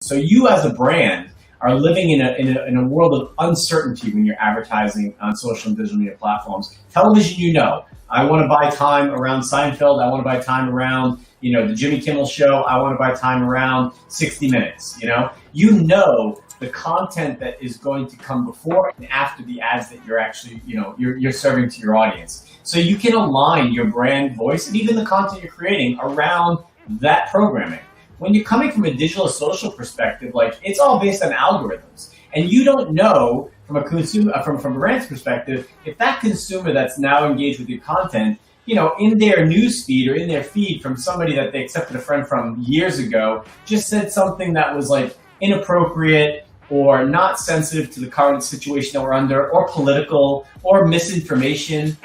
So you as a brand are living in a world of uncertainty when you're advertising on social and digital media platforms. Television, I want to buy time around Seinfeld. I want to buy time around, the Jimmy Kimmel Show. I want to buy time around 60 Minutes. The content that is going to come before and after the ads that you're actually, you're serving to your audience. So you can align your brand voice and even the content you're creating around that programming. When you're coming from a digital social perspective, it's all based on algorithms, and you don't know from a consumer, from a brand's perspective, if that consumer that's now engaged with your content, in their news feed or in their feed from somebody that they accepted a friend from years ago, just said something that was inappropriate or not sensitive to the current situation that we're under, or political, or misinformation.